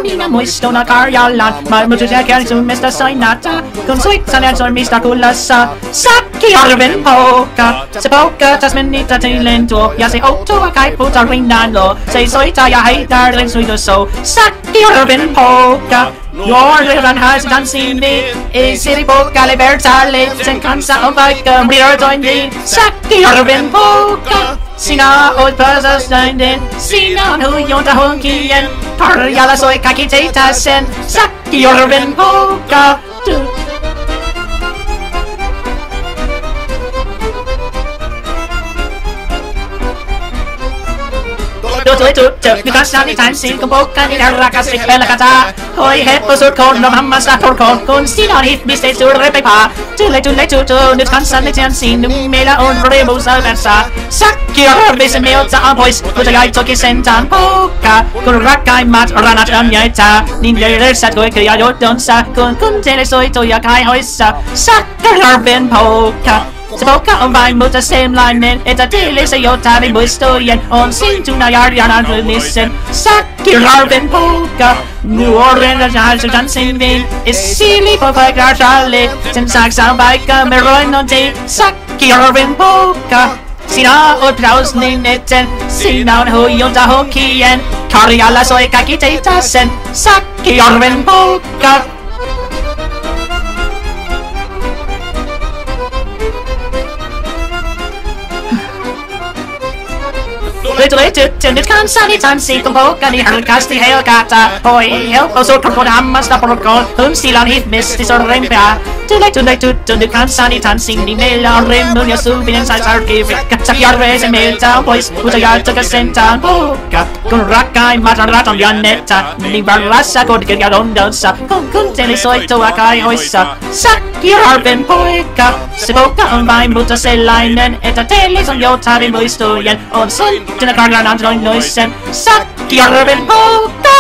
kauniina muistona Karjalan maailmoituisia kärsimistä soinata. Kun Suitsanen sormista kullassa Sakkijärven poika. Se poika taas meni tätilleen tuo ja se outoa kaipuuta rinnan luo. Se soittaa ja heittää lensuitusoo Sakkijärven poika. Nuoren hän tanssii niin, ei siripoikalle vertaille. Sen kanssa on vaikka flirtointiin. Sakkijärven poika. Sinä oot pääsästäinen, sinä on huijonta honkien. Karjala soi kaikki teitä sen, Sakkijärven poika. Nyt kanssani tanssiin, kun pokkani rakasti pelkätään. Hoi heppo sut konnom hammasta turkoon, kun sinä on ihmisten surrepipaa. Tule, nyt kanssani tanssiin, nyt meillä on remuusa versa. Sakkijärvi se meiltä on pois, mutta jäi toki sentään pokka. Kun rakkaimmat ranat on jäitä, niin löydät koikeja johdonsa, kun kuuntelee soitoja kaihoissa. Sakkijärven pokka. Se poika on vain mutta sellainen, että teille se jotain muistojen on sintuna Jarjanan rymissen. Sakkijärven poika, nuoren hän tanssin niin, esili på paikalle. Sen saksan vaikka me roinontiin, Sakkijärven poika. Sinä oot plausnin etten, sinä on huijonta honkien. Karjalla soi kaikki teitä sen, Sakkijärven poika. Tule tyttö, nyt kanssani tanssii, kun pokkani härkästi helkata. Hoi helppo surkon hammasta porkoon, kun sillä on ihmisti sorrempää. Tule tyttö, nyt kanssani tanssii, niin meillä on remmun ja suupinen sai sarkivikka. Sakkijärve se meiltä on pois, mutta jaettakas sentään pokka. Kun rakkaimmat on raton jannetta, niin varrassa kodkirja Londonsa. Kun kuunteli soittoa kaihoissa, Sakkijärven poika. Se pokka on vain mutta sellainen, että teille on jotain muistojen on syntynyt Karjalan noisen Sakkijärven poika.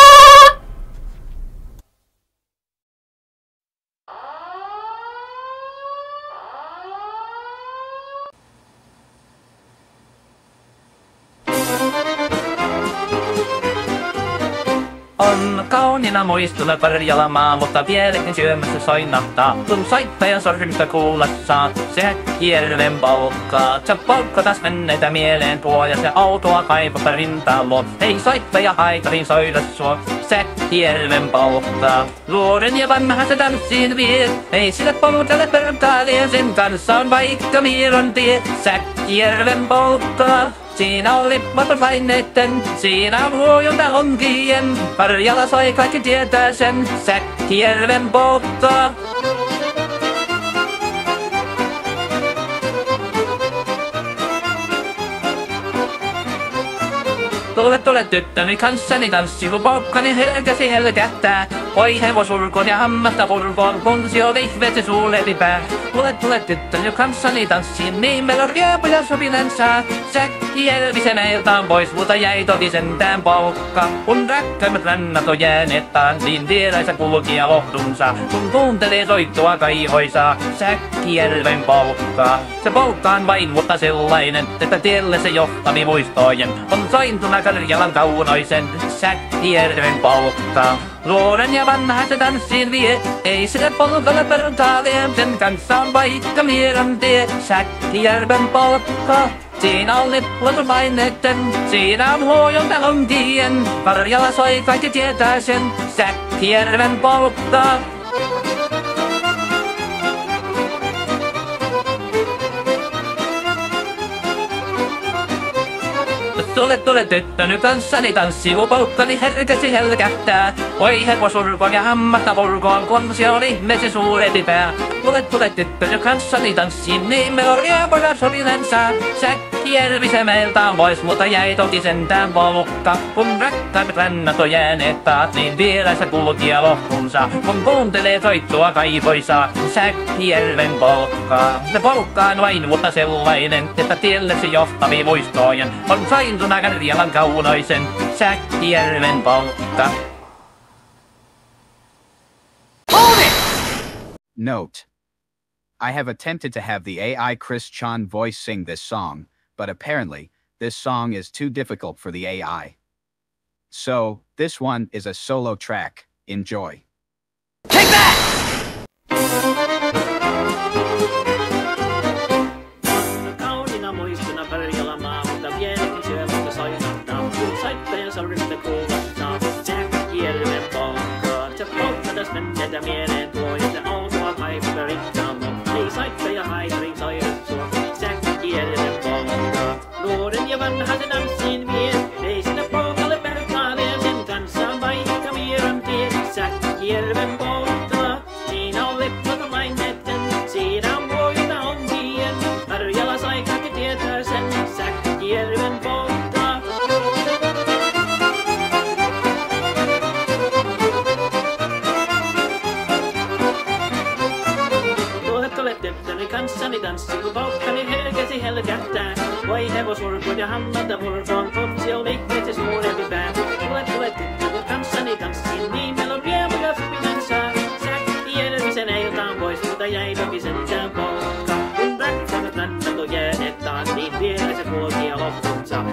On kauniina muistuna Karjalamaa, mutta vieläkin syömässä soinahtaa. Kun soittajan sormista kuullessa Sakkijärven polkkaa. Se polkka taas menneitä mieleen tuo ja se autoa kaipaa rintaan luo. Hei soittaja haitarin soida sua, Sakkijärven polkkaa. Luoden ja vanha se tanssiin vie, ei sille polkalle vertailee. Sen kanssa on vaikka mieron tie, Sakkijärven polkkaa. Siinä on lippaton paineitten, siinä on huojonta honkien. Karjala soi kaikki tietää sen, Sakkijärven polkkaa. Tule tyttöni kanssani tanssi, kun pokkani helkäsi helkähtää. Oi hevosurkon ja hammasta purkoon, kun sio vihveästi suuleti pää. Tule tyttöni kanssani tanssi, niin meillä on riepuja sopinensa. Sakkijärvi se meiltä on pois, mutta jäi toki sentään polkka. Kun rakkaimmat rannat on jääneet tanssiin, tiedäisä kulkija lohdunsa. Kun kuuntelee soittoa kaihoissa, Sakkijärven polkkaa. Se polkka on vain mutta sellainen, että tielle se johtami muistojen on sointuna Karjalan kaunoisen Sakkijärven polkkaa. Luoden ja vanha se tanssiin vie, ei sille polkalle vertailee. Sen kanssa on vaikka mieron tie, Sakkijärven polkkaa. Siinä on lippujen paineitten, siinä on huojonta honkien. Karjala soi kaikki tietää sen, Sakkijärven polkkaa. Tule tyttö, nyt kanssani tanssi, kun polkkani herkäsi helkähtää. Oi hevosurkon ja hammasta purkoon, kun se on ihmeesi suurempi pää. Tule tyttö, nyt kanssani tanssi, niin me on riepoja sopinensa. Sakkijärvi se meiltä on pois, mutta jäi toki sentään polkka. Kun rakkaimmat rannat on jääneet taat, niin vielä se kulkija lohtunsa. Kun kuuntelee soittoa kaivoissa, Sakkijärven polkkaa. Se polkka on vain mutta sellainen, että tielle se johtavi muistojen on sointuna Karjalan kaunoisen Sakkijärven polkka. Hold it! Note: I have attempted to have the AI Chris Chan voice sing this song, but apparently, this song is too difficult for the AI. So, this one is a solo track. Enjoy. Take that! Kauniina muistona pärjällä maa, mutta vieläkin syömättä soinottaa. Saitteen rystä kuulostaa, Säkkijärven polkkaa. Se polttadas menneitä mieleen tuo, ja se outoa haippa rikkaamme. Ei saitteja haiprin soirastua, Säkkijärven polkkaa. Nuoren ja vanha se tanssiin vie, ei sitä polkalle perkaalee sen kanssa vaikka mieran tie. Säkkijärven polttaa, siinä on leppoton mainetten, siinä on voita onkien. Karjala sai kaikki tietää sen, Säkkijärven polttaa. Tuohet olet tyttöni kanssani tanssi, kun polkkani herkesi helkähtää. Voi hevosvurkut ja hammata vurkoon, potsi on ihmeessä suurempi pää. Tulet tyttöni kanssani tanssiin, niin meillä on riemuja supinansaa. Säkkijärvisen eiltaan pois, mutta jäipä sentään polkkaa. Kun rakkaat rannat on jääneet taas, niin vielä se kulki ja loppunsa.